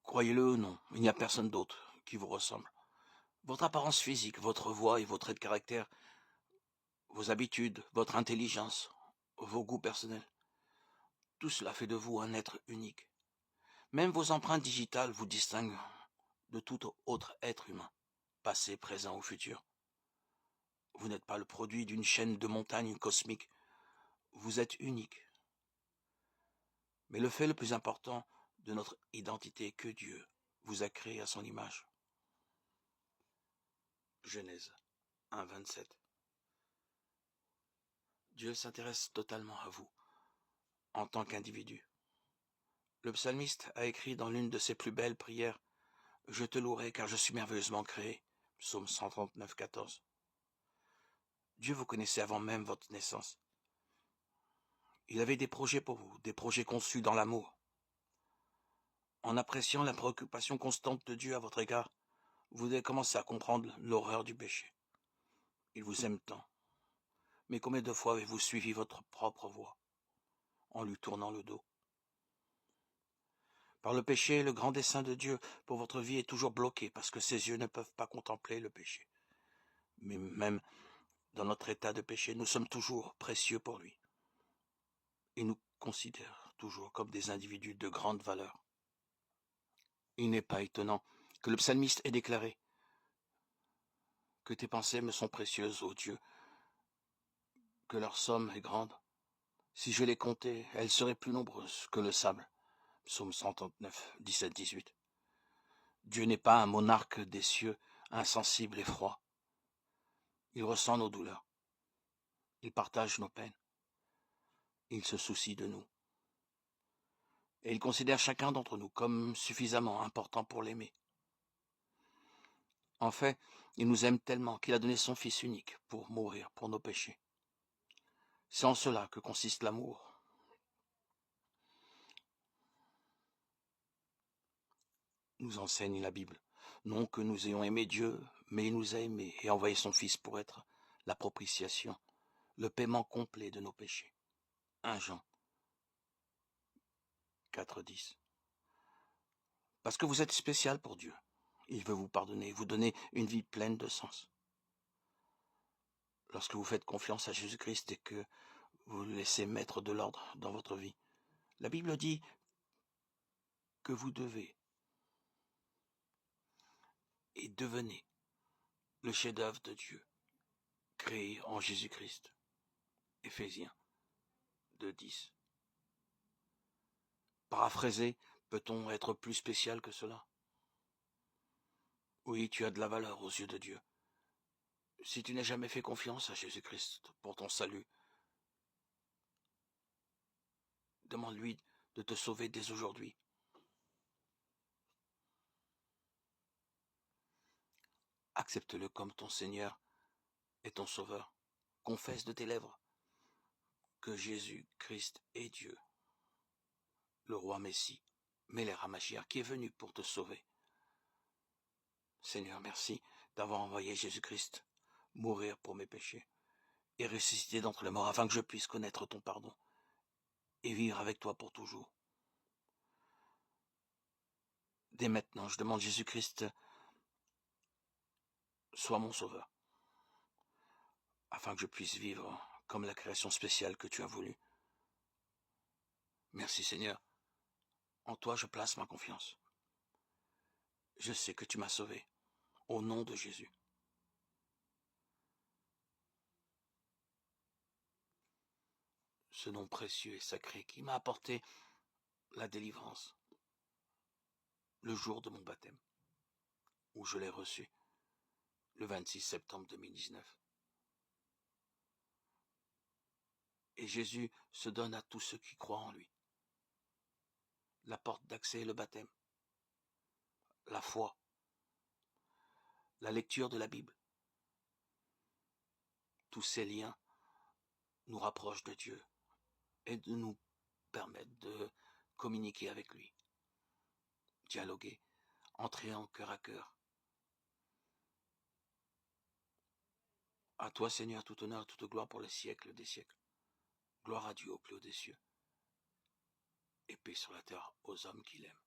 Croyez-le ou non, il n'y a personne d'autre qui vous ressemble. Votre apparence physique, votre voix et vos traits de caractère, vos habitudes, votre intelligence, vos goûts personnels, tout cela fait de vous un être unique. Même vos empreintes digitales vous distinguent de tout autre être humain, passé, présent ou futur. Vous n'êtes pas le produit d'une chaîne de montagnes cosmiques. Vous êtes unique. Mais le fait le plus important de notre identité est que Dieu vous a créé à son image. Genèse 1, 27. Dieu s'intéresse totalement à vous, en tant qu'individu. Le psalmiste a écrit dans l'une de ses plus belles prières « Je te louerai car je suis merveilleusement créé » Psaume 139, 14. Dieu vous connaissait avant même votre naissance. Il avait des projets pour vous, des projets conçus dans l'amour. En appréciant la préoccupation constante de Dieu à votre égard, vous devez commencer à comprendre l'horreur du péché. Il vous aime tant. Mais combien de fois avez-vous suivi votre propre voie, en lui tournant le dos? Par le péché, le grand dessein de Dieu pour votre vie est toujours bloqué parce que ses yeux ne peuvent pas contempler le péché. Mais même dans notre état de péché, nous sommes toujours précieux pour lui. Il nous considère toujours comme des individus de grande valeur. Il n'est pas étonnant que le psalmiste ait déclaré « Que tes pensées me sont précieuses, ô Dieu, que leur somme est grande. Si je les comptais, elles seraient plus nombreuses que le sable. » Psaume 139, 17-18. Dieu n'est pas un monarque des cieux, insensible et froid. Il ressent nos douleurs. Il partage nos peines. Il se soucie de nous. Et il considère chacun d'entre nous comme suffisamment important pour l'aimer. En fait, il nous aime tellement qu'il a donné son Fils unique pour mourir pour nos péchés. C'est en cela que consiste l'amour. Nous enseigne la Bible. Non que nous ayons aimé Dieu, mais il nous a aimés et envoyé son Fils pour être la propitiation, le paiement complet de nos péchés. 1 Jean 4,10. Parce que vous êtes spécial pour Dieu. Il veut vous pardonner, vous donner une vie pleine de sens. Lorsque vous faites confiance à Jésus-Christ et que vous le laissez mettre de l'ordre dans votre vie, la Bible dit que vous devez et devenez le chef-d'œuvre de Dieu, créé en Jésus-Christ. Éphésiens 2,10. Paraphrasé, peut-on être plus spécial que cela? Oui, tu as de la valeur aux yeux de Dieu. Si tu n'as jamais fait confiance à Jésus-Christ pour ton salut, demande-lui de te sauver dès aujourd'hui. Accepte-le comme ton Seigneur et ton Sauveur. Confesse de tes lèvres que Jésus-Christ est Dieu, le roi Messie, Melech HaMashiach, qui est venu pour te sauver. Seigneur, merci d'avoir envoyé Jésus-Christ mourir pour mes péchés et ressusciter d'entre les morts afin que je puisse connaître ton pardon et vivre avec toi pour toujours. Dès maintenant, je demande Jésus-Christ, sois mon sauveur, afin que je puisse vivre comme la création spéciale que tu as voulu. Merci Seigneur, en toi je place ma confiance. Je sais que tu m'as sauvé, au nom de Jésus. Ce nom précieux et sacré qui m'a apporté la délivrance le jour de mon baptême, où je l'ai reçu, le 26 septembre 2019. Et Jésus se donne à tous ceux qui croient en lui. La porte d'accès est le baptême, la foi, la lecture de la Bible. Tous ces liens nous rapprochent de Dieu et de nous permettent de communiquer avec lui, dialoguer, entrer en cœur à cœur. À toi, Seigneur, tout honneur et toute gloire pour les siècles des siècles. Gloire à Dieu au plus haut des cieux, et paix sur la terre aux hommes qu'il aime.